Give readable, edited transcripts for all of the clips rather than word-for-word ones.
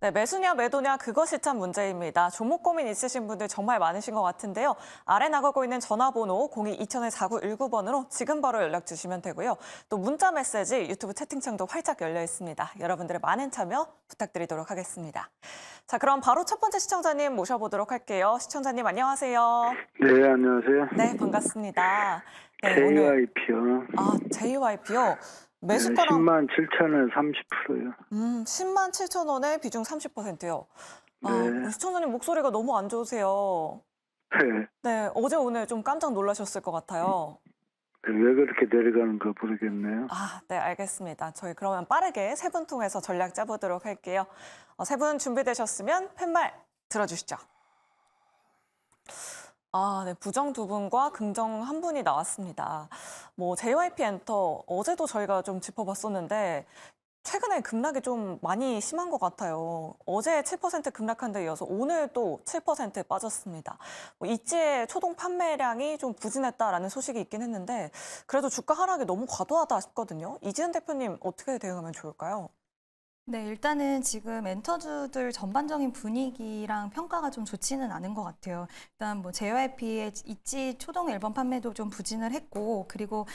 네, 매수냐 매도냐 그것이 참 문제입니다. 종목 고민 있으신 분들 정말 많으신 것 같은데요. 아래 나가고 있는 전화번호 02-2000-4919번으로 지금 바로 연락 주시면 되고요. 또 문자 메시지 유튜브 채팅창도 활짝 열려 있습니다. 여러분들의 많은 참여 부탁드리도록 하겠습니다. 자, 그럼 바로 첫 번째 시청자님 모셔보도록 할게요. 시청자님 안녕하세요. 네, 안녕하세요. 네, 반갑습니다. 네, 오늘 JYP요. JYP요. 네, 매수가랑 10만 7천에 30%요. 10만 7천 원에 비중 30%요. 네, 우리 시청자님 목소리가 너무 안 좋으세요. 네. 네, 어제 오늘 좀 깜짝 놀라셨을 것 같아요. 왜 그렇게 내려가는가 모르겠네요. 네, 알겠습니다. 저희 그러면 빠르게 세 분 통해서 전략 짜보도록 할게요. 세 분 준비되셨으면 팻말 들어주시죠. 네, 부정 두 분과 긍정 한 분이 나왔습니다. JYP 엔터 어제도 저희가 좀 짚어봤었는데 최근에 급락이 좀 많이 심한 것 같아요. 어제 7% 급락한 데 이어서 오늘 또 7% 빠졌습니다. 이지의 초동 판매량이 좀 부진했다라는 소식이 있긴 했는데 그래도 주가 하락이 너무 과도하다 싶거든요. 이지은 대표님 어떻게 대응하면 좋을까요? 네, 일단은 지금 엔터주들 전반적인 분위기랑 평가가 좀 좋지는 않은 것 같아요. 일단 JYP의 있지 초동 앨범 판매도 좀 부진을 했고, 그리고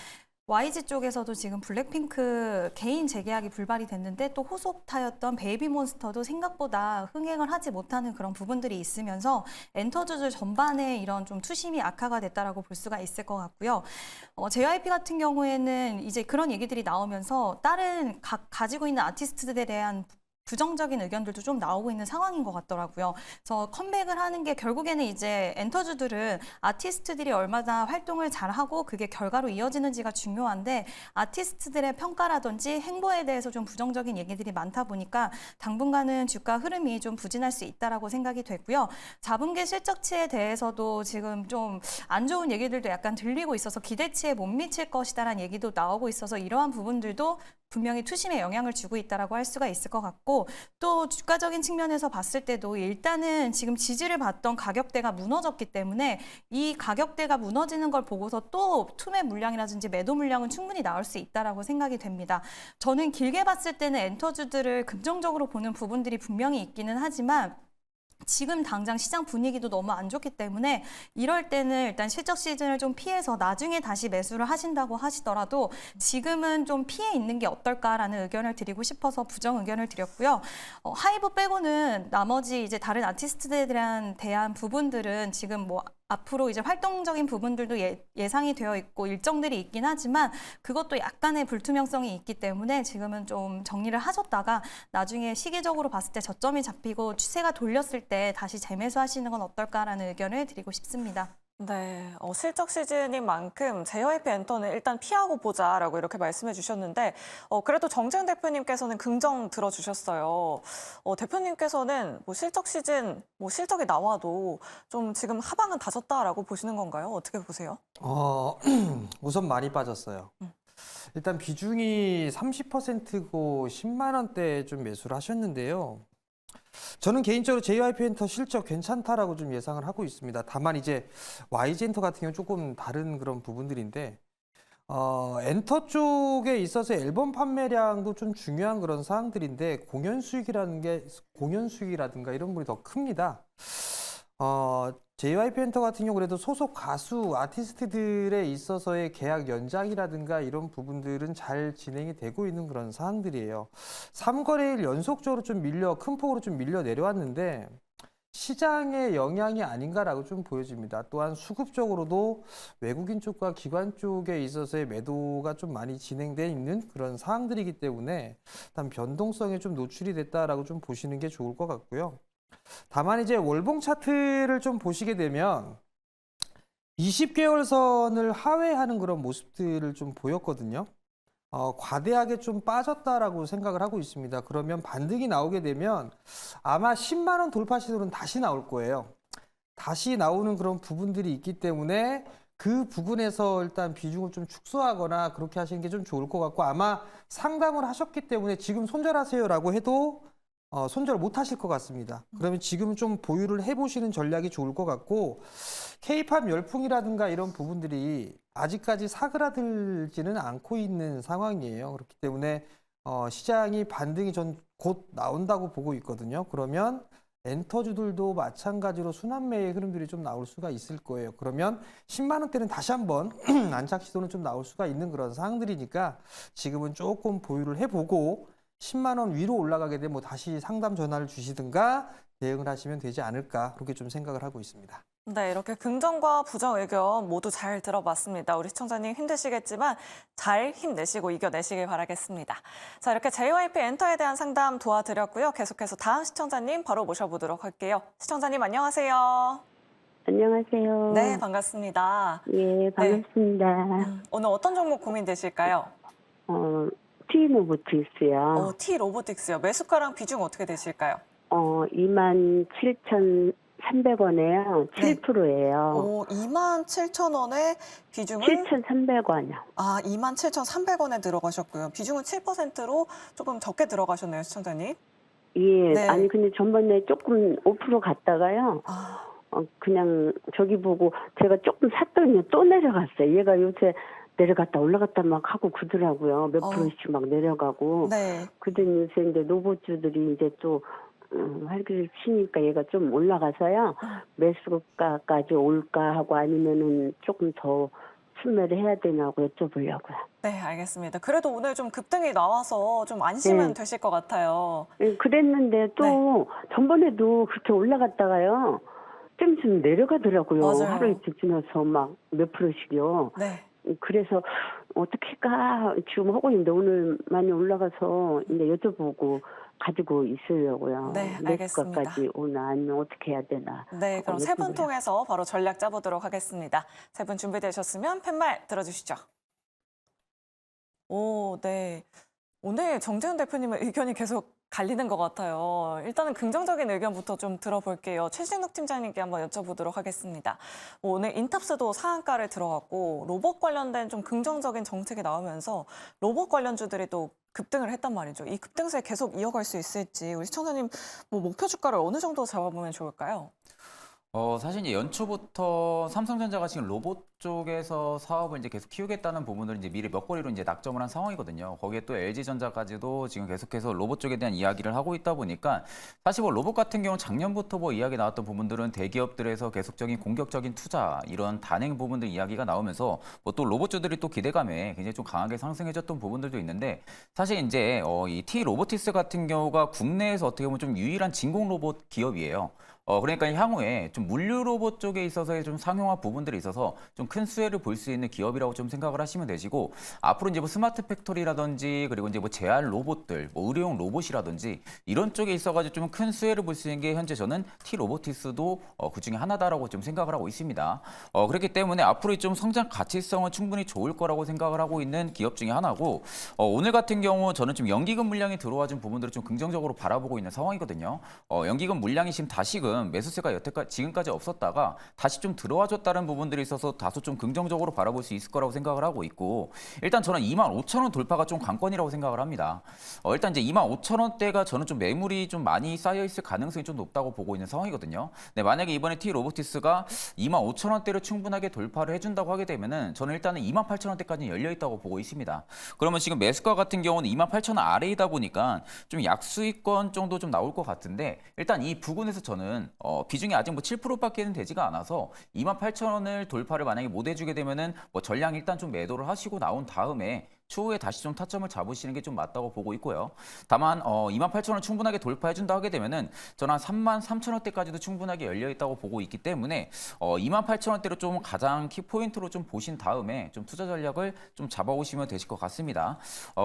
YG 쪽에서도 지금 블랙핑크 개인 재계약이 불발이 됐는데 또 호속타였던 베이비몬스터도 생각보다 흥행을 하지 못하는 그런 부분들이 있으면서 엔터주들 전반에 이런 좀 투심이 악화가 됐다라고 볼 수가 있을 것 같고요. JYP 같은 경우에는 이제 그런 얘기들이 나오면서 다른 가지고 있는 아티스트들에 대한 부정적인 의견들도 좀 나오고 있는 상황인 것 같더라고요. 그래서 컴백을 하는 게 결국에는 이제 엔터주들은 아티스트들이 얼마나 활동을 잘하고 그게 결과로 이어지는지가 중요한데 아티스트들의 평가라든지 행보에 대해서 좀 부정적인 얘기들이 많다 보니까 당분간은 주가 흐름이 좀 부진할 수 있다라고 생각이 되고요. 자분기 실적치에 대해서도 지금 좀 안 좋은 얘기들도 약간 들리고 있어서 기대치에 못 미칠 것이다라는 얘기도 나오고 있어서 이러한 부분들도 분명히 투심에 영향을 주고 있다라고 할 수가 있을 것 같고 또 주가적인 측면에서 봤을 때도 일단은 지금 지지를 받던 가격대가 무너졌기 때문에 이 가격대가 무너지는 걸 보고서 또 투매 물량이라든지 매도 물량은 충분히 나올 수 있다라고 생각이 됩니다. 저는 길게 봤을 때는 엔터주들을 긍정적으로 보는 부분들이 분명히 있기는 하지만 지금 당장 시장 분위기도 너무 안 좋기 때문에 이럴 때는 일단 실적 시즌을 좀 피해서 나중에 다시 매수를 하신다고 하시더라도 지금은 좀 피해 있는 게 어떨까라는 의견을 드리고 싶어서 부정 의견을 드렸고요. 하이브 빼고는 나머지 이제 다른 아티스트들에 대한 부분들은 지금 앞으로 이제 활동적인 부분들도 예상이 되어 있고 일정들이 있긴 하지만 그것도 약간의 불투명성이 있기 때문에 지금은 좀 정리를 하셨다가 나중에 시기적으로 봤을 때 저점이 잡히고 추세가 돌렸을 때 다시 재매수하시는 건 어떨까라는 의견을 드리고 싶습니다. 네, 실적 시즌인 만큼 JYP 엔터는 일단 피하고 보자라고 이렇게 말씀해 주셨는데 그래도 정재훈 대표님께서는 긍정 들어주셨어요. 대표님께서는 실적 시즌 실적이 나와도 좀 지금 하방은 다졌다라고 보시는 건가요? 어떻게 보세요? 우선 많이 빠졌어요. 일단 비중이 30%고 10만 원대에 좀 매수를 하셨는데요. 저는 개인적으로 JYP 엔터 실적 괜찮다라고 좀 예상을 하고 있습니다. 다만 이제 YG 엔터 같은 경우는 조금 다른 그런 부분들인데 엔터 쪽에 있어서 앨범 판매량도 좀 중요한 그런 사항들인데 공연 수익이라든가 이런 부분이 더 큽니다. JYP 엔터 같은 경우 그래도 소속 가수 아티스트들에 있어서의 계약 연장이라든가 이런 부분들은 잘 진행이 되고 있는 그런 사항들이에요. 3거래일 연속적으로 좀 큰 폭으로 좀 밀려 내려왔는데 시장의 영향이 아닌가라고 좀 보여집니다. 또한 수급적으로도 외국인 쪽과 기관 쪽에 있어서의 매도가 좀 많이 진행되어 있는 그런 사항들이기 때문에 일단 변동성에 좀 노출이 됐다라고 좀 보시는 게 좋을 것 같고요. 다만 이제 월봉 차트를 좀 보시게 되면 20개월 선을 하회하는 그런 모습들을 좀 보였거든요. 과대하게 좀 빠졌다라고 생각을 하고 있습니다. 그러면 반등이 나오게 되면 아마 10만 원 돌파 시도는 다시 나올 거예요. 다시 나오는 그런 부분들이 있기 때문에 그 부분에서 일단 비중을 좀 축소하거나 그렇게 하시는 게 좀 좋을 것 같고 아마 상담을 하셨기 때문에 지금 손절하세요라고 해도 손절 못 하실 것 같습니다. 그러면 지금 좀 보유를 해보시는 전략이 좋을 것 같고 K-팝 열풍이라든가 이런 부분들이 아직까지 사그라들지는 않고 있는 상황이에요. 그렇기 때문에 시장이 반등이 전 곧 나온다고 보고 있거든요. 그러면 엔터주들도 마찬가지로 순환매의 흐름들이 좀 나올 수가 있을 거예요. 그러면 10만 원대는 다시 한번 안착 시도는 좀 나올 수가 있는 그런 상황들이니까 지금은 조금 보유를 해보고 10만 원 위로 올라가게 되면 뭐 다시 상담 전화를 주시든가 대응을 하시면 되지 않을까 그렇게 좀 생각을 하고 있습니다. 네, 이렇게 긍정과 부정 의견 모두 잘 들어봤습니다. 우리 시청자님 힘드시겠지만 잘 힘내시고 이겨내시길 바라겠습니다. 자, 이렇게 JYP 엔터에 대한 상담 도와드렸고요. 계속해서 다음 시청자님 바로 모셔보도록 할게요. 시청자님 안녕하세요. 안녕하세요. 네, 반갑습니다. 예, 반갑습니다. 오늘 어떤 종목 고민되실까요? T로보틱스요. T 로보틱스요. 매수가랑 비중 어떻게 되실까요? 27,300원에요. 네. 7%예요. 27,000원에 비중은 7,300원이요. 27,300원에 들어가셨고요. 비중은 7%로 조금 적게 들어가셨네요, 시청자님. 예, 네. 아니 근데 전번에 조금 5% 갔다가요. 그냥 저기 보고 제가 조금 샀더니 또 내려갔어요. 얘가 요새 내려갔다 올라갔다 막 하고 그러더라고요. 몇 프로씩 막 내려가고. 네. 그러더니 요새 이제 로봇주들이 이제 또 활기를 치니까 얘가 좀 올라가서요. 매수가까지 올까 하고 아니면은 조금 더 순매를 해야 되냐고 여쭤보려고요. 네, 알겠습니다. 그래도 오늘 좀 급등이 나와서 좀 안심은 네. 되실 것 같아요. 예, 그랬는데 또 전번에도 그렇게 올라갔다가요. 좀 내려가더라고요. 맞아요. 하루 이틀 지나서 막 몇 프로씩요. 네. 그래서 어떻게 할까 지금 하고 있는데 오늘 많이 올라가서 이제 여쭤보고 가지고 있으려고요. 네, 알겠습니다. 매수가까지 오나 아니면 어떻게 해야 되나. 네, 그럼 세 분 여쭤보려고. 통해서 바로 전략 짜보도록 하겠습니다. 세 분 준비되셨으면 팻말 들어주시죠. 네. 오늘 정재훈 대표님의 의견이 계속 갈리는 것 같아요. 일단은 긍정적인 의견부터 좀 들어볼게요. 최진욱 팀장님께 한번 여쭤보도록 하겠습니다. 오늘 인탑스도 상한가를 들어갔고 로봇 관련된 좀 긍정적인 정책이 나오면서 로봇 관련주들이 또 급등을 했단 말이죠. 이 급등세 계속 이어갈 수 있을지 우리 시청자님 목표 주가를 어느 정도 잡아보면 좋을까요? 사실 이제 연초부터 삼성전자가 지금 로봇 쪽에서 사업을 이제 계속 키우겠다는 부분을 이제 미리 먹거리로 이제 낙점을 한 상황이거든요. 거기에 또 LG전자까지도 지금 계속해서 로봇 쪽에 대한 이야기를 하고 있다 보니까 사실 뭐 로봇 같은 경우 작년부터 뭐 이야기 나왔던 부분들은 대기업들에서 계속적인 공격적인 투자 이런 단행 부분들 이야기가 나오면서 뭐 또 로봇주들이 또 기대감에 굉장히 좀 강하게 상승해졌던 부분들도 있는데 사실 이제 이 T 로보티스 같은 경우가 국내에서 어떻게 보면 좀 유일한 진공 로봇 기업이에요. 그러니까 향후에 좀 물류 로봇 쪽에 있어서의 좀 상용화 부분들이 있어서 좀 큰 수혜를 볼 수 있는 기업이라고 좀 생각을 하시면 되시고 앞으로 이제 뭐 스마트 팩토리라든지 그리고 이제 뭐 제알 로봇들, 뭐 의료용 로봇이라든지 이런 쪽에 있어가지고 좀 큰 수혜를 볼 수 있는 게 현재 저는 T 로보티스도 그 중에 하나다라고 좀 생각을 하고 있습니다. 그렇기 때문에 앞으로 좀 성장 가치성은 충분히 좋을 거라고 생각을 하고 있는 기업 중에 하나고 오늘 같은 경우 저는 좀 연기금 물량이 들어와 준 부분들을 좀 긍정적으로 바라보고 있는 상황이거든요. 연기금 물량이 지금 다시금 매수세가 여태까지 지금까지 없었다가 다시 좀 들어와줬다는 부분들이 있어서 다소 좀 긍정적으로 바라볼 수 있을 거라고 생각을 하고 있고 일단 저는 25,000원 돌파가 좀 관건이라고 생각을 합니다. 일단 이제 25,000원대가 저는 좀 매물이 좀 많이 쌓여 있을 가능성이 좀 높다고 보고 있는 상황이거든요. 네, 만약에 이번에 T 로보티스가 25,000원대를 충분하게 돌파를 해준다고 하게 되면은 저는 일단은 28,000원대까지 열려 있다고 보고 있습니다. 그러면 지금 매수가 같은 경우는 28,000원 아래이다 보니까 좀 약수익권 정도 좀 나올 것 같은데 일단 이 부근에서 저는 비중이 아직 뭐 7%밖에는 되지가 않아서 28,000원을 돌파를 만약에 못 해주게 되면은 뭐 전량 일단 좀 매도를 하시고 나온 다음에 추후에 다시 좀 타점을 잡으시는 게 좀 맞다고 보고 있고요. 다만 28,000원 충분하게 돌파해준다 하게 되면은 저는 한 33,000원대까지도 충분하게 열려 있다고 보고 있기 때문에 28,000원대로 좀 가장 키포인트로 좀 보신 다음에 좀 투자 전략을 좀 잡아오시면 되실 것 같습니다.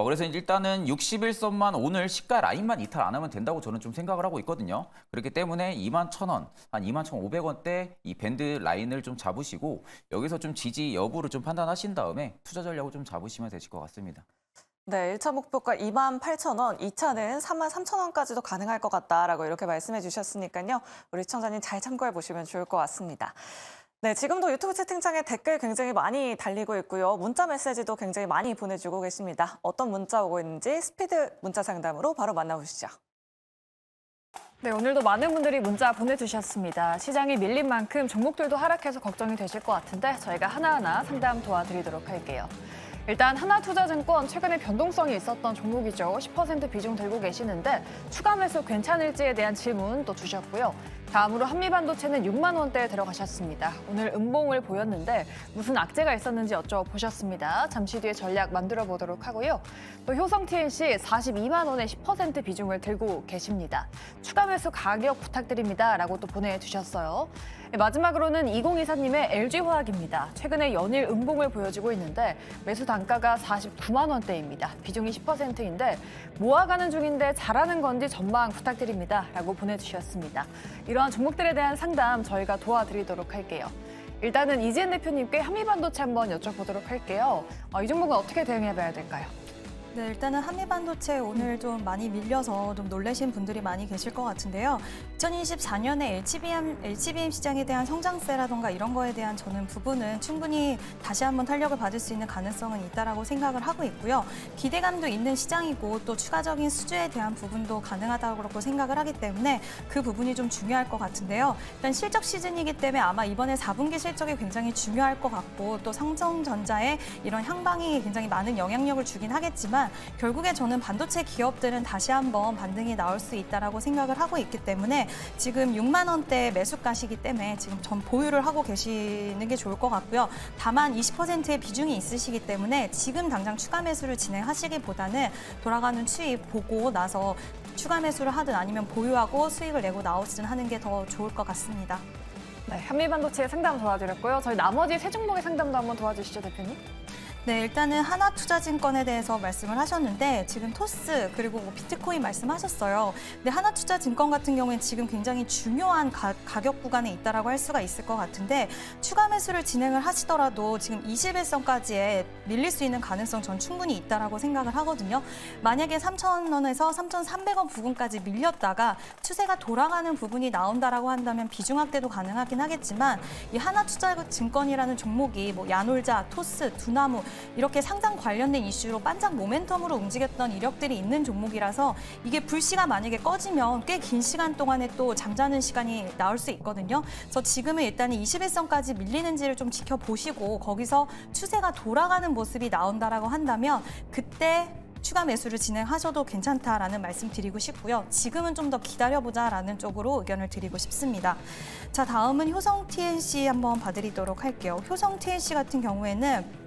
그래서 일단은 61선만 오늘 시가 라인만 이탈 안 하면 된다고 저는 좀 생각을 하고 있거든요. 그렇기 때문에 21,000원, 한 21,500원대 이 밴드 라인을 좀 잡으시고 여기서 좀 지지 여부를 좀 판단하신 다음에 투자 전략을 좀 잡으시면 되실 것 같습니다. 네, 1차 목표가 28,000원, 2차는 33,000원까지도 가능할 것 같다라고 이렇게 말씀해 주셨으니까요. 우리 시청자님 잘 참고해 보시면 좋을 것 같습니다. 네, 지금도 유튜브 채팅창에 댓글 굉장히 많이 달리고 있고요. 문자 메시지도 굉장히 많이 보내주고 계십니다. 어떤 문자 오고 있는지 스피드 문자 상담으로 바로 만나보시죠. 네, 오늘도 많은 분들이 문자 보내주셨습니다. 시장이 밀린 만큼 종목들도 하락해서 걱정이 되실 것 같은데 저희가 하나하나 상담 도와드리도록 할게요. 일단 하나투자증권 최근에 변동성이 있었던 종목이죠. 10% 비중 들고 계시는데 추가 매수 괜찮을지에 대한 질문 또 주셨고요. 다음으로 한미반도체는 6만 원대에 들어가셨습니다. 오늘 음봉을 보였는데 무슨 악재가 있었는지 여쭤보셨습니다. 잠시 뒤에 전략 만들어 보도록 하고요. 또 효성TNC 42만 원에 10% 비중을 들고 계십니다. 추가 매수 가격 부탁드립니다. 라고 또 보내주셨어요. 마지막으로는 2024님의 LG화학입니다. 최근에 연일 음봉을 보여주고 있는데 매수 단가가 49만 원대입니다. 비중이 10%인데 모아가는 중인데 잘하는 건지 전망 부탁드립니다. 라고 보내주셨습니다. 이러한 종목들에 대한 상담 저희가 도와드리도록 할게요. 일단은 이지은 대표님께 한미반도체 한번 여쭤보도록 할게요. 이 종목은 어떻게 대응해봐야 될까요? 네, 일단은 한미반도체 오늘 좀 많이 밀려서 좀 놀라신 분들이 많이 계실 것 같은데요. 2024년에 LCBM 시장에 대한 성장세라던가 이런 거에 대한 저는 부분은 충분히 다시 한번 탄력을 받을 수 있는 가능성은 있다라고 생각을 하고 있고요. 기대감도 있는 시장이고 또 추가적인 수주에 대한 부분도 가능하다고 생각을 하기 때문에 그 부분이 좀 중요할 것 같은데요. 일단 실적 시즌이기 때문에 아마 이번에 4분기 실적이 굉장히 중요할 것 같고 또 삼성전자의 이런 향방이 굉장히 많은 영향력을 주긴 하겠지만 결국에 저는 반도체 기업들은 다시 한번 반등이 나올 수 있다라고 생각을 하고 있기 때문에 지금 6만 원대 매수가시기 때문에 지금 전 보유를 하고 계시는 게 좋을 것 같고요. 다만 20%의 비중이 있으시기 때문에 지금 당장 추가 매수를 진행하시기보다는 돌아가는 추이 보고 나서 추가 매수를 하든 아니면 보유하고 수익을 내고 나오든 하는 게 더 좋을 것 같습니다. 네, 한미반도체 상담 도와드렸고요. 저희 나머지 세 종목의 상담도 한번 도와주시죠, 대표님. 네, 일단은 하나투자증권에 대해서 말씀을 하셨는데 지금 토스 그리고 뭐 비트코인 말씀하셨어요. 근데 하나투자증권 같은 경우에는 지금 굉장히 중요한 가격 구간에 있다라고 할 수가 있을 것 같은데 추가 매수를 진행을 하시더라도 지금 21선까지에 밀릴 수 있는 가능성 전 충분히 있다라고 생각을 하거든요. 만약에 3,000원에서 3,300원 부근까지 밀렸다가 추세가 돌아가는 부분이 나온다라고 한다면 비중 확대도 가능하긴 하겠지만 이 하나투자증권이라는 종목이 뭐 야놀자, 토스, 두나무 이렇게 상장 관련된 이슈로 반짝 모멘텀으로 움직였던 이력들이 있는 종목이라서 이게 불씨가 만약에 꺼지면 꽤 긴 시간 동안에 또 잠자는 시간이 나올 수 있거든요. 그래서 지금은 일단 21선까지 밀리는지를 좀 지켜보시고 거기서 추세가 돌아가는 모습이 나온다라고 한다면 그때 추가 매수를 진행하셔도 괜찮다라는 말씀 드리고 싶고요. 지금은 좀 더 기다려보자라는 쪽으로 의견을 드리고 싶습니다. 자, 다음은 효성TNC 한번 봐드리도록 할게요. 효성TNC 같은 경우에는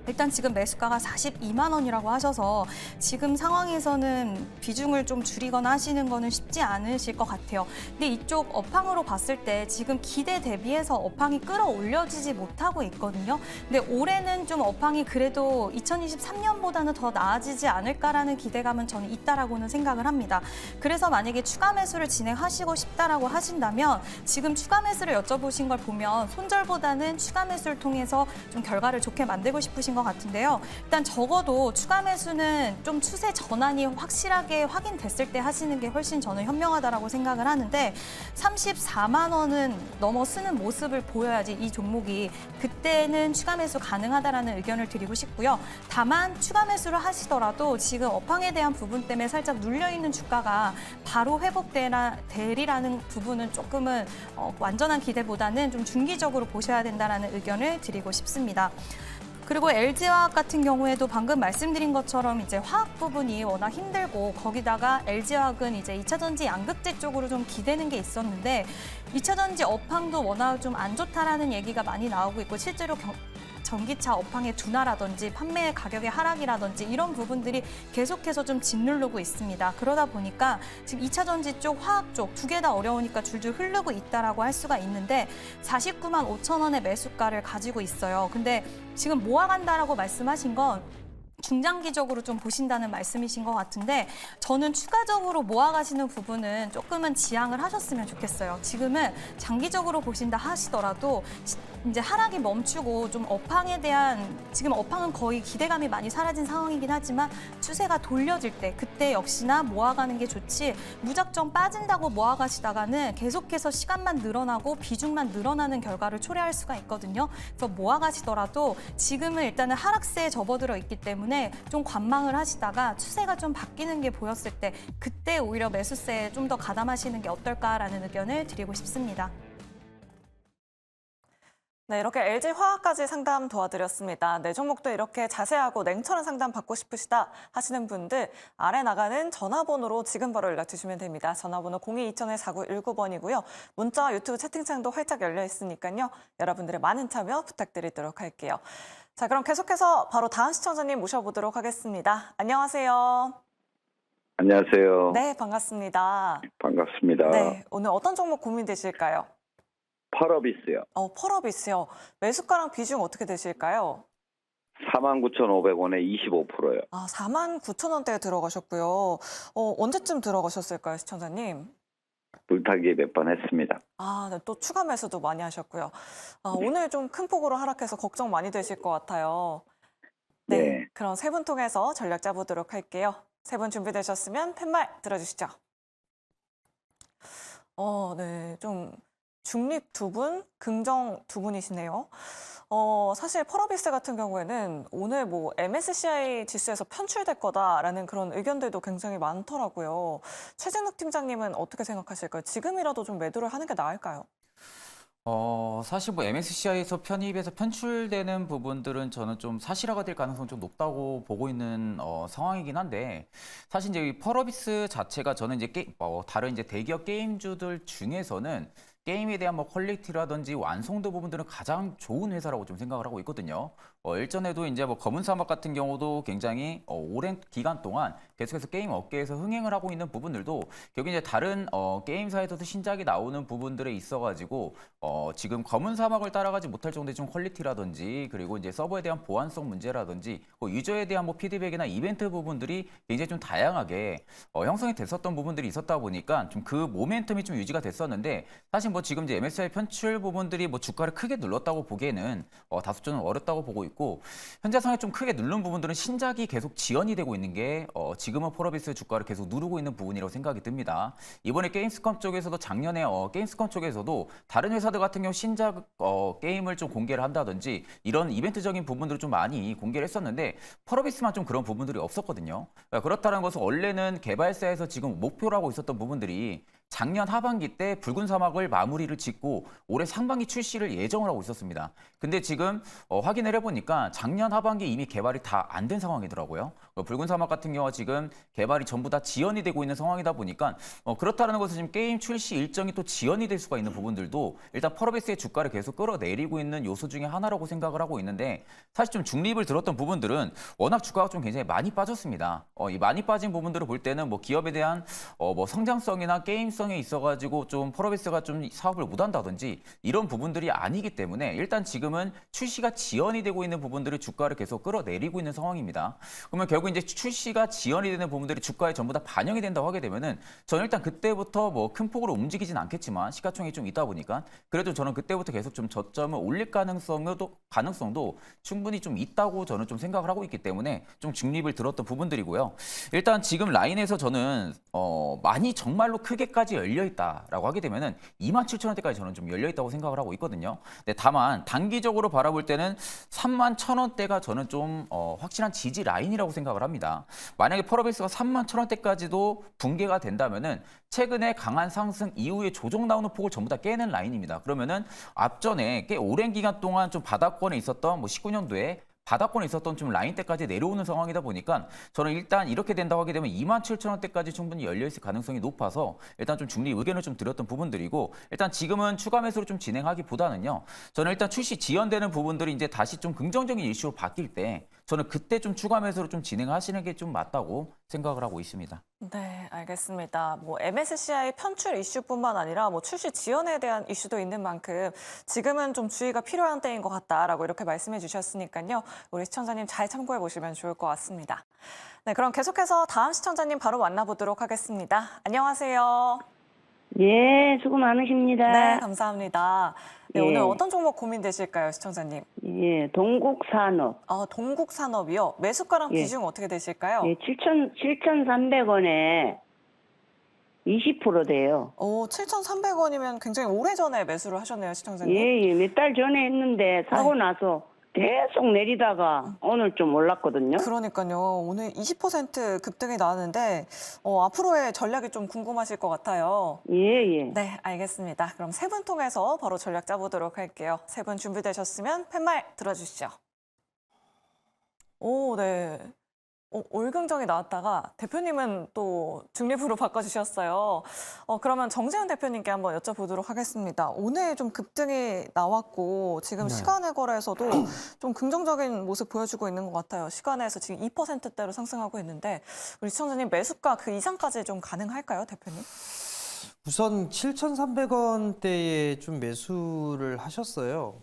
일단 지금 매수가가 42만 원이라고 하셔서 지금 상황에서는 비중을 좀 줄이거나 하시는 거는 쉽지 않으실 것 같아요. 근데 이쪽 업황으로 봤을 때 지금 기대 대비해서 업황이 끌어올려지지 못하고 있거든요. 근데 올해는 좀 업황이 그래도 2023년보다는 더 나아지지 않을까라는 기대감은 저는 있다라고는 생각을 합니다. 그래서 만약에 추가 매수를 진행하시고 싶다라고 하신다면 지금 추가 매수를 여쭤보신 걸 보면 손절보다는 추가 매수를 통해서 좀 결과를 좋게 만들고 싶으신 것 같은데요. 일단 적어도 추가 매수는 좀 추세 전환이 확실하게 확인됐을 때 하시는 게 훨씬 저는 현명하다라고 생각을 하는데 34만 원은 넘어서는 모습을 보여야지 이 종목이 그때는 추가 매수 가능하다라는 의견을 드리고 싶고요. 다만 추가 매수를 하시더라도 지금 업황에 대한 부분 때문에 살짝 눌려있는 주가가 바로 회복되리라는 부분은 조금은 완전한 기대보다는 좀 중기적으로 보셔야 된다라는 의견을 드리고 싶습니다. 그리고 LG화학 같은 경우에도 방금 말씀드린 것처럼 이제 화학 부분이 워낙 힘들고 거기다가 LG화학은 이제 2차 전지 양극재 쪽으로 좀 기대는 게 있었는데 2차 전지 업황도 워낙 좀 안 좋다라는 얘기가 많이 나오고 있고 실제로 전기차 업황의 둔화라든지 판매 가격의 하락이라든지 이런 부분들이 계속해서 좀 짓누르고 있습니다. 그러다 보니까 지금 2차 전지 쪽, 화학 쪽 두 개 다 어려우니까 줄줄 흐르고 있다라고 할 수가 있는데 49만 5천 원의 매수가를 가지고 있어요. 근데 지금 모아간다라고 말씀하신 건 중장기적으로 좀 보신다는 말씀이신 것 같은데 저는 추가적으로 모아가시는 부분은 조금은 지양을 하셨으면 좋겠어요. 지금은 장기적으로 보신다 하시더라도 이제 하락이 멈추고 좀 업황에 대한 지금 업황은 거의 기대감이 많이 사라진 상황이긴 하지만 추세가 돌려질 때 그때 역시나 모아가는 게 좋지 무작정 빠진다고 모아가시다가는 계속해서 시간만 늘어나고 비중만 늘어나는 결과를 초래할 수가 있거든요. 그래서 모아가시더라도 지금은 일단은 하락세에 접어들어 있기 때문에 좀 관망을 하시다가 추세가 좀 바뀌는 게 보였을 때 그때 오히려 매수세에 좀 더 가담하시는 게 어떨까라는 의견을 드리고 싶습니다. 네, 이렇게 LG 화학까지 상담 도와드렸습니다. 내 종목도 이렇게 자세하고 냉철한 상담 받고 싶으시다 하시는 분들 아래 나가는 전화번호로 지금 바로 연락 주시면 됩니다. 전화번호 02-2000-4919번이고요. 문자와 유튜브 채팅창도 활짝 열려 있으니까요. 여러분들의 많은 참여 부탁드리도록 할게요. 자, 그럼 계속해서 바로 다음 시청자님 모셔보도록 하겠습니다. 안녕하세요. 안녕하세요. 네, 반갑습니다. 반갑습니다. 네, 오늘 어떤 종목 고민되실까요? 펄어비스요. 펄어비스요. 매수가랑 비중 어떻게 되실까요? 49,500원에 25%요. 49,000원대에 들어가셨고요. 언제쯤 들어가셨을까요, 시청자님? 물타기 몇 번 했습니다. 네, 또 추가 매수도 많이 하셨고요. 오늘 좀 큰 폭으로 하락해서 걱정 많이 되실 것 같아요. 네, 네. 그럼 세 분 통해서 전략 짜보도록 할게요. 세 분 준비되셨으면 팻말 들어주시죠. 네, 좀 중립 두 분, 긍정 두 분이시네요. 사실 펄어비스 같은 경우에는 오늘 뭐 MSCI 지수에서 편출될 거다라는 그런 의견들도 굉장히 많더라고요. 최진욱 팀장님은 어떻게 생각하실까요? 지금이라도 좀 매도를 하는 게 나을까요? 사실 뭐 MSCI에서 편입해서 편출되는 부분들은 저는 좀 사실화가 될 가능성이 좀 높다고 보고 있는 상황이긴 한데, 사실 이제 이 펄어비스 자체가 저는 이제 다른 이제 대기업 게임주들 중에서는 게임에 대한 뭐 퀄리티라든지 완성도 부분들은 가장 좋은 회사라고 좀 생각을 하고 있거든요. 일전에도 이제 뭐 검은 사막 같은 경우도 굉장히 오랜 기간 동안 계속해서 게임 업계에서 흥행을 하고 있는 부분들도 결국 이제 다른 게임사에서도 신작이 나오는 부분들에 있어가지고 지금 검은 사막을 따라가지 못할 정도의 좀 퀄리티라든지, 그리고 이제 서버에 대한 보안성 문제라든지 유저에 대한 뭐 피드백이나 이벤트 부분들이 굉장히 좀 다양하게 형성이 됐었던 부분들이 있었다 보니까 좀 그 모멘텀이 좀 유지가 됐었는데, 사실 뭐 지금 이제 MSCI 편출 부분들이 뭐 주가를 크게 눌렀다고 보기에는 다소 좀 어렵다고 보고 있고, 현재 상황에 좀 크게 누른 부분들은 신작이 계속 지연이 되고 있는 게 지금은 펄어비스 주가를 계속 누르고 있는 부분이라고 생각이 듭니다. 이번에 게임스컴 쪽에서도 작년에 게임스컴 쪽에서도 다른 회사들 같은 경우 신작 게임을 좀 공개를 한다든지 이런 이벤트적인 부분들을 좀 많이 공개를 했었는데, 펄어비스만 좀 그런 부분들이 없었거든요. 그렇다는 것은 원래는 개발사에서 지금 목표로 하고 있었던 부분들이 작년 하반기 때 붉은 사막을 마무리를 짓고 올해 상반기 출시를 예정을 하고 있었습니다. 근데 지금 확인을 해보니까 작년 하반기 이미 개발이 다 안 된 상황이더라고요. 붉은 사막 같은 경우가 지금 개발이 전부 다 지연이 되고 있는 상황이다 보니까 그렇다는 것은 지금 게임 출시 일정이 또 지연이 될 수가 있는 부분들도 일단 펄어비스의 주가를 계속 끌어내리고 있는 요소 중에 하나라고 생각을 하고 있는데, 사실 좀 중립을 들었던 부분들은 워낙 주가가 좀 굉장히 많이 빠졌습니다. 이 많이 빠진 부분들을 볼 때는 뭐 기업에 대한 뭐 성장성이나 게임성에 있어가지고 좀 펄어비스가 좀 사업을 못한다든지 이런 부분들이 아니기 때문에 일단 지금은 출시가 지연이 되고 있는 부분들을 주가를 계속 끌어내리고 있는 상황입니다. 그러면 결국 이제 출시가 지연이 되는 부분들이 주가에 전부 다 반영이 된다고 하게 되면은 저는 일단 그때부터 뭐 큰 폭으로 움직이진 않겠지만 시가총액이 좀 있다 보니까 그래도 저는 그때부터 계속 좀 저점을 올릴 가능성도 충분히 좀 있다고 저는 좀 생각을 하고 있기 때문에 좀 중립을 들었던 부분들이고요. 일단 지금 라인에서 저는 많이 정말로 크게까지 열려 있다라고 하게 되면은 27,000원대까지 저는 좀 열려 있다고 생각을 하고 있거든요. 근데 다만 단기적으로 바라볼 때는 31,000원대가 저는 좀 확실한 지지 라인이라고 생각을 합니다. 만약에 펄어비스가 31,000원대까지도 붕괴가 된다면은 최근에 강한 상승 이후에 조정 나오는 폭을 전부 다 깨는 라인입니다. 그러면은 앞전에 꽤 오랜 기간 동안 좀 바닥권에 있었던 뭐 19년도에 바닥권에 있었던 좀 라인대까지 내려오는 상황이다 보니까 저는 일단 이렇게 된다고 하게 되면 27,000원대까지 충분히 열려있을 가능성이 높아서 일단 좀 중립 의견을 좀 드렸던 부분들이고, 일단 지금은 추가 매수를 좀 진행하기보다는요, 저는 일단 출시 지연되는 부분들이 이제 다시 좀 긍정적인 이슈로 바뀔 때 저는 그때 좀 추가 매수를 좀 진행하시는 게 좀 맞다고 생각을 하고 있습니다. 네, 알겠습니다. 뭐 MSCI 편출 이슈뿐만 아니라 뭐 출시 지연에 대한 이슈도 있는 만큼 지금은 좀 주의가 필요한 때인 것 같다라고 이렇게 말씀해 주셨으니까요. 우리 시청자님 잘 참고해 보시면 좋을 것 같습니다. 네, 그럼 계속해서 다음 시청자님 바로 만나보도록 하겠습니다. 안녕하세요. 예, 수고 많으십니다. 네, 감사합니다. 네, 예. 오늘 어떤 종목 고민되실까요, 시청자님? 예, 동국산업. 동국산업이요. 매수가랑 예. 비중 어떻게 되실까요? 예, 7,300원에 20% 돼요. 7,300원이면 굉장히 오래전에 매수를 하셨네요, 시청자님. 예, 몇 달 전에 했는데 사고 나서 계속 내리다가 오늘 좀 올랐거든요. 그러니까요. 오늘 20% 급등이 나왔는데 앞으로의 전략이 좀 궁금하실 것 같아요. 예, 예. 네, 알겠습니다. 그럼 세 분 통해서 바로 전략 짜보도록 할게요. 세 분 준비되셨으면 팻말 들어주시죠. 오, 네. 올긍정이 나왔다가 대표님은 또 중립으로 바꿔주셨어요. 그러면 정재훈 대표님께 한번 여쭤보도록 하겠습니다. 오늘 좀 급등이 나왔고 지금 네. 시간의 거래에서도 좀 긍정적인 모습 보여주고 있는 것 같아요. 시간에서 지금 2%대로 상승하고 있는데 우리 시청자님 매수가 그 이상까지 좀 가능할까요, 대표님? 우선 7,300원대에 좀 매수를 하셨어요.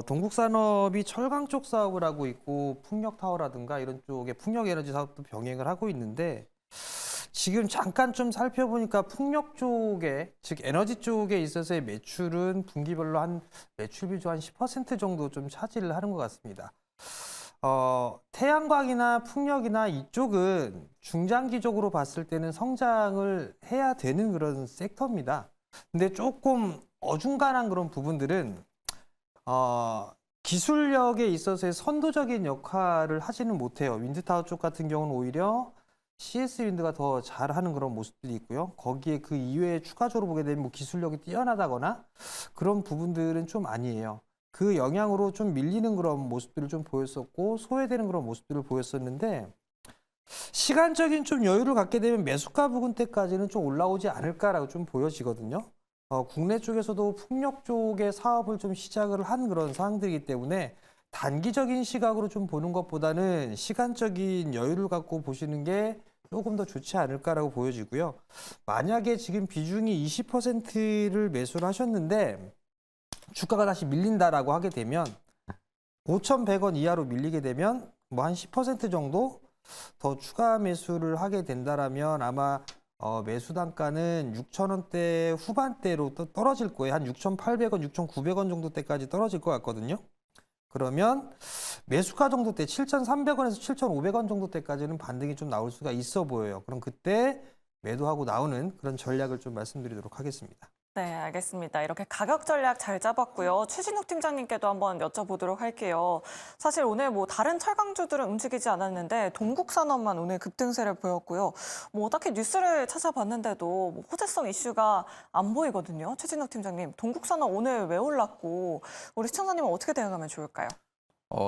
동국산업이 철강 쪽 사업을 하고 있고 풍력타워라든가 이런 쪽에 풍력에너지 사업도 병행을 하고 있는데 지금 잠깐 좀 살펴보니까 풍력 쪽에 즉 에너지 쪽에 있어서의 매출은 분기별로 한 매출 비중 한 10% 정도 좀 차지를 하는 것 같습니다. 태양광이나 풍력이나 이쪽은 중장기적으로 봤을 때는 성장을 해야 되는 그런 섹터입니다. 근데 조금 어중간한 그런 부분들은 기술력에 있어서의 선도적인 역할을 하지는 못해요. 윈드타워 쪽 같은 경우는 오히려 CS 윈드가 더 잘하는 그런 모습들이 있고요. 거기에 그 이외에 추가적으로 보게 되면 뭐 기술력이 뛰어나다거나 그런 부분들은 좀 아니에요. 그 영향으로 좀 밀리는 그런 모습들을 좀 보였었고 소외되는 그런 모습들을 보였었는데 시간적인 좀 여유를 갖게 되면 매수가 부근대까지는 좀 올라오지 않을까라고 좀 보여지거든요. 국내 쪽에서도 풍력 쪽의 사업을 좀 시작을 한 그런 상황들이기 때문에 단기적인 시각으로 좀 보는 것보다는 시간적인 여유를 갖고 보시는 게 조금 더 좋지 않을까라고 보여지고요. 만약에 지금 비중이 20%를 매수를 하셨는데 주가가 다시 밀린다라고 하게 되면 5,100원 이하로 밀리게 되면 뭐 한 10% 정도 더 추가 매수를 하게 된다라면 아마 매수 단가는 6,000원대 후반대로 또 떨어질 거예요. 한 6,800원, 6,900원 정도 때까지 떨어질 것 같거든요. 그러면 매수가 정도 때 7,300원에서 7,500원 정도 때까지는 반등이 좀 나올 수가 있어 보여요. 그럼 그때 매도하고 나오는 그런 전략을 좀 말씀드리도록 하겠습니다. 네, 알겠습니다. 이렇게 가격 전략 잘 잡았고요. 최진욱 팀장님께도 한번 여쭤보도록 할게요. 사실 오늘 뭐 다른 철강주들은 움직이지 않았는데 동국산업만 오늘 급등세를 보였고요. 뭐 딱히 뉴스를 찾아봤는데도 뭐 호재성 이슈가 안 보이거든요. 최진욱 팀장님, 동국산업 오늘 왜 올랐고 우리 시청자님은 어떻게 대응하면 좋을까요?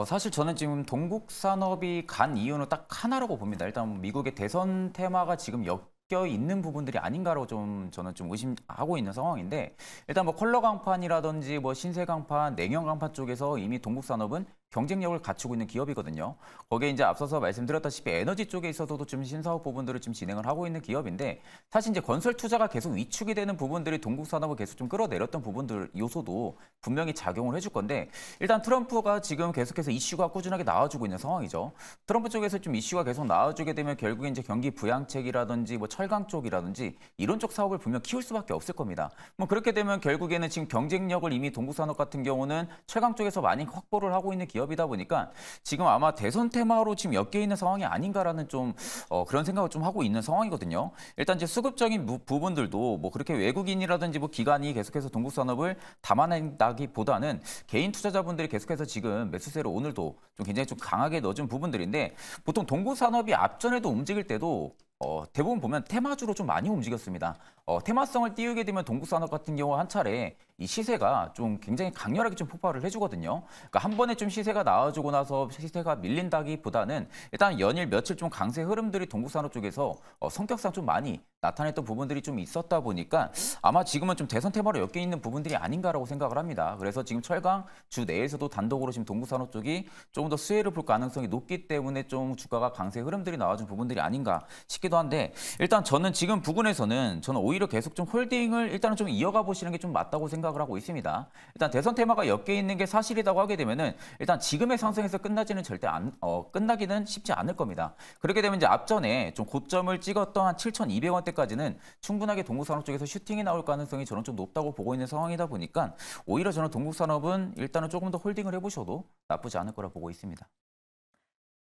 사실 저는 지금 동국산업이 간 이유는 딱 하나라고 봅니다. 일단 미국의 대선 테마가 지금 엮여 있는 부분들이 아닌가로 저는 좀 의심하고 있는 상황인데 일단 뭐 컬러 강판이라든지 뭐 신세 강판, 냉형 강판 쪽에서 이미 동국산업은 경쟁력을 갖추고 있는 기업이거든요. 거기에 이제 앞서서 말씀드렸다시피 에너지 쪽에 있어서도 좀 신사업 부분들을 좀 진행을 하고 있는 기업인데 사실 이제 건설 투자가 계속 위축이 되는 부분들이 동국산업을 계속 좀 끌어내렸던 부분들 요소도 분명히 작용을 해줄 건데 일단 트럼프가 지금 계속해서 이슈가 꾸준하게 나와주고 있는 상황이죠. 트럼프 쪽에서 좀 이슈가 계속 나와주게 되면 결국에 이제 경기 부양책이라든지 뭐 철강 쪽이라든지 이런 쪽 사업을 분명 키울 수밖에 없을 겁니다. 뭐 그렇게 되면 결국에는 지금 경쟁력을 이미 동국산업 같은 경우는 철강 쪽에서 많이 확보를 하고 있는 기업이다 보니까 지금 아마 대선 테마로 지금 엮여 있는 상황이 아닌가라는 좀 그런 생각을 좀 하고 있는 상황이거든요. 일단 이제 수급적인 부분들도 뭐 그렇게 외국인이라든지 뭐 기관이 계속해서 동국산업을 담아낸다기보다는 개인 투자자분들이 계속해서 지금 매수세를 오늘도 좀 굉장히 좀 강하게 넣어준 부분들인데 보통 동국산업이 앞전에도 움직일 때도 대부분 보면 테마주로 좀 많이 움직였습니다. 테마성을 띄우게 되면 동국산업 같은 경우 한 차례 이 시세가 좀 굉장히 강렬하게 좀 폭발을 해주거든요. 그러니까 한 번에 좀 시세가 나와주고 나서 시세가 밀린다기보다는 일단 연일 며칠 좀 강세 흐름들이 동국산업 쪽에서 성격상 좀 많이 나타냈던 부분들이 좀 있었다 보니까 아마 지금은 좀 대선 테마로 엮여 있는 부분들이 아닌가라고 생각을 합니다. 그래서 지금 철강 주 내에서도 단독으로 지금 동국산업 쪽이 조금 더 수혜를 볼 가능성이 높기 때문에 좀 주가가 강세 흐름들이 나와준 부분들이 아닌가 싶기도 한데 일단 저는 지금 부근에서는 저는 오히려 계속 좀 홀딩을 일단은 좀 이어가 보시는 게 좀 맞다고 생각을 하고 있습니다. 일단 대선 테마가 엮여 있는 게 사실이라고 하게 되면은 일단 지금의 상승에서 끝나지는 절대 끝나기는 쉽지 않을 겁니다. 그렇게 되면 이제 앞전에 좀 고점을 찍었던 한 7,200원대까지는 충분하게 동국산업 쪽에서 슈팅이 나올 가능성이 저는 좀 높다고 보고 있는 상황이다 보니까 오히려 저는 동국산업은 일단은 조금 더 홀딩을 해보셔도 나쁘지 않을 거라 보고 있습니다.